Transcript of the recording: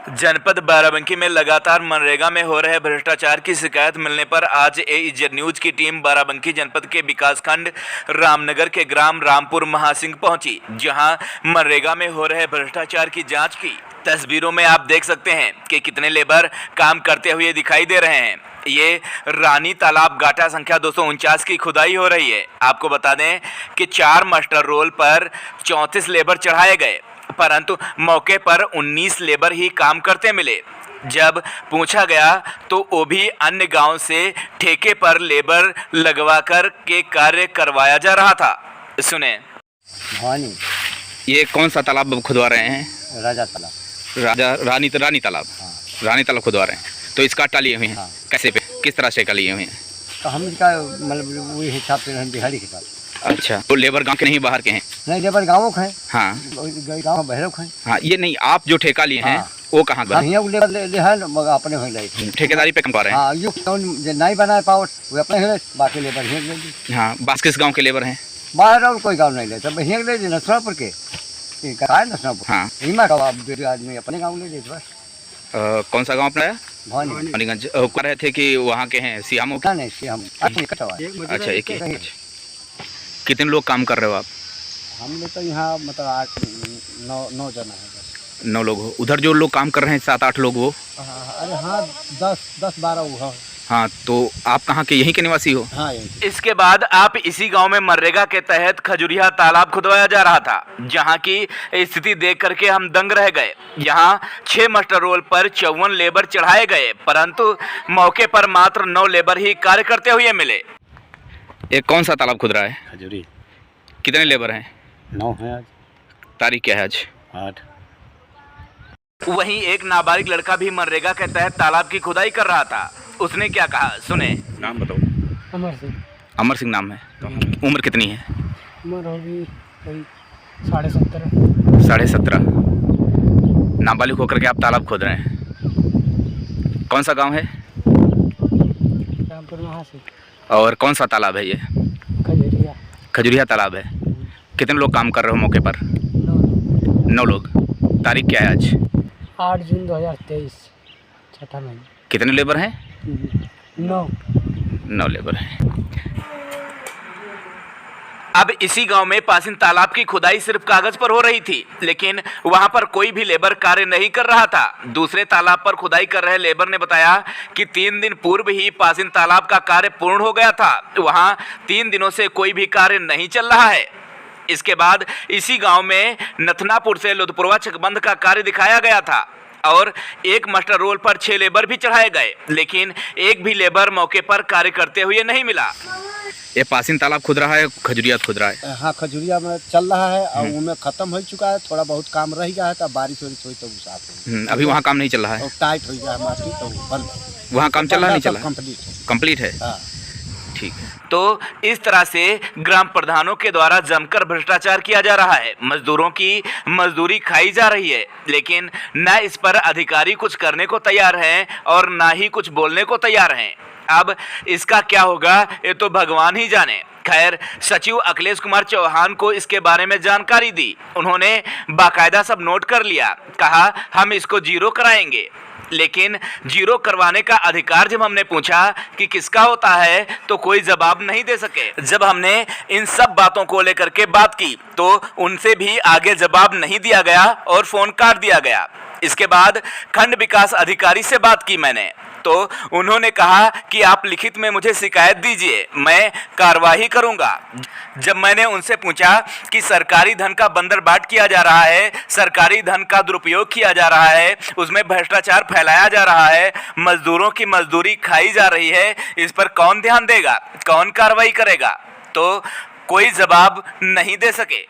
जनपद बाराबंकी में लगातार मनरेगा में हो रहे भ्रष्टाचार की शिकायत मिलने पर आज एइजेड न्यूज की टीम बाराबंकी जनपद के विकासखंड रामनगर के ग्राम रामपुर महासिंह पहुंची, जहां मनरेगा में हो रहे भ्रष्टाचार की जांच की। तस्वीरों में आप देख सकते हैं कि कितने लेबर काम करते हुए दिखाई दे रहे हैं। ये रानी तालाब गाटा संख्या 249 की खुदाई हो रही है। आपको बता दें कि 4 मास्टर रोल पर 34 लेबर चढ़ाए गए, परंतु मौके पर 19 लेबर ही काम करते मिले। जब पूछा गया तो वो भी अन्य गांव से ठेके पर लेबर लगवाकर के कार्य करवाया जा रहा था। सुने। भवानी। ये कौन सा तालाब खुदवा रहे हैं? राजा तालाब। रानी तालाब। हाँ। रानी तालाब खुदवा रहे हैं, तो इसका अट्टा लिए हुए हैं। हाँ। कैसे पे, किस तरह से का लिए हुए हैं? तो हम इसका मतलब वही हिसाब से दिहाड़ी के साथ। अच्छा, तो लेबर गांव के नहीं बाहर के हैं? नहीं, लेबर गाँवों के हैं। हाँ, गाँव बहरों के हैं। हाँ, ये नहीं, आप जो ठेका लिए हैं वो कहाँ हाँ, लेबर ले है मगर अपने हो गए ठेकेदारी पे काम कर रहे हैं? हाँ, यो नहीं बनाए पावट वो अपने है, बाकी लेबर हिंग ले ली। हाँ, बस किस गांव के लेबर हैं? बाहर और कोई गाँव नहीं लेता, हिंग ले ली नसरापुर के नसरापुर। हाँ, हिमा का आदमी अपने गाँव ले लेते बस। कौन सा गांव अपना है? भवानीगंज। कह रहे थे कि वहाँ के हैं सियामो। नहीं, अच्छा, एक ही। कितने लोग काम कर रहे हो आप? हम लोग तो यहाँ मतलब 8-9 जना है बस। 9 लोग हो। उधर जो लोग काम कर रहे हैं 7-8 लोग वो? अरे हाँ, 10-12 वो। हाँ, तो आप कहाँ के, यहीं के निवासी हो? हाँ। इसके बाद आप इसी गांव में मनरेगा के तहत खजुरिया तालाब खुदवाया जा रहा था, जहां की स्थिति देख करके हम दंग रह गए। यहां 6 मास्टर रोल पर 54 लेबर चढ़ाए गए, परंतु मौके पर मात्र 9 लेबर ही कार्य करते हुए मिले। ये कौन सा तालाब खुद रहा है? खजूरी। कितने लेबर हैं? 9 है आज। तारीख क्या है आज? 8। वहीं एक नाबालिग लड़का भी मनरेगा के तहत तालाब की खुदाई कर रहा था। उसने क्या कहा, सुने। नाम बताओ। अमर सिंह। अमर सिंह नाम है। उम्र कितनी है? उम्र होगी कोई 17.5। 17.5। नाबालिग होकर के आप तालाब खोद रहे हैं। कौन सा गांव है? रामपुर महासिंह। और कौन सा तालाब है ये? खजुरिया। खजुरिया तालाब है। कितने लोग काम कर रहे हो मौके पर? 9 लोग। तारीख क्या है आज? 8 जून 2023, छठा महीना। कितने लेबर हैं? 9 लेबर हैं। अब इसी गांव में पासिन तालाब की खुदाई सिर्फ कागज पर हो रही थी, लेकिन वहां पर कोई भी लेबर कार्य नहीं कर रहा था। दूसरे तालाब पर खुदाई कर रहे लेबर ने बताया कि 3 दिन पूर्व ही पासिन तालाब का कार्य पूर्ण हो गया था। वहां 3 दिनों से कोई भी कार्य नहीं चल रहा है। इसके बाद इसी गांव में नथनापुर से लुधपुरवा चकबंद का कार्य दिखाया गया था और एक मास्टर रोल पर 6 लेबर भी चढ़ाए गए, लेकिन एक भी लेबर मौके पर कार्य करते हुए नहीं मिला। ये पासिन तालाब खुद रहा है, खजुरिया खुद रहा है? हाँ, खजुरिया में चल रहा है और उनमें खत्म हो चुका है। थोड़ा बहुत काम रह गया है, तब बारिश हुई तो साफ। अभी वहाँ काम नहीं चल रहा है? टाइट हो गया माटी तो बंद। वहाँ काम चल रहा नहीं चल रहा? कंप्लीट है। हाँ। ठीक है। तो इस तरह से ग्राम प्रधानों के द्वारा जमकर भ्रष्टाचार किया जा रहा है। मजदूरों की मजदूरी खाई जा रही है, लेकिन न इस पर अधिकारी कुछ करने को तैयार हैं और ना ही कुछ बोलने को तैयार हैं। अब इसका क्या होगा ये तो भगवान ही जाने। खैर, सचिव अखिलेश कुमार चौहान को इसके बारे में जानकारी दी। उन्होंने बाकायदा सब नोट कर लिया। कहा हम इसको जीरो कराएंगे, लेकिन जीरो करवाने का अधिकार जब हमने पूछा कि किसका होता है तो कोई जवाब नहीं दे सके। जब हमने इन सब बातों को लेकर के बात की तो उनसे भी आगे जवाब नहीं दिया गया और फोन काट दिया गया। इसके बाद खंड विकास अधिकारी से बात की मैंने, तो उन्होंने कहा कि आप लिखित में मुझे शिकायत दीजिए, मैं कार्रवाई करूंगा। जब मैंने उनसे पूछा कि सरकारी धन का बंदरबाट किया जा रहा है, सरकारी धन का दुरुपयोग किया जा रहा है, उसमें भ्रष्टाचार फैलाया जा रहा है, मजदूरों की मजदूरी खाई जा रही है, इस पर कौन ध्यान देगा, कौन कार्रवाई करेगा, तो कोई जवाब नहीं दे सके।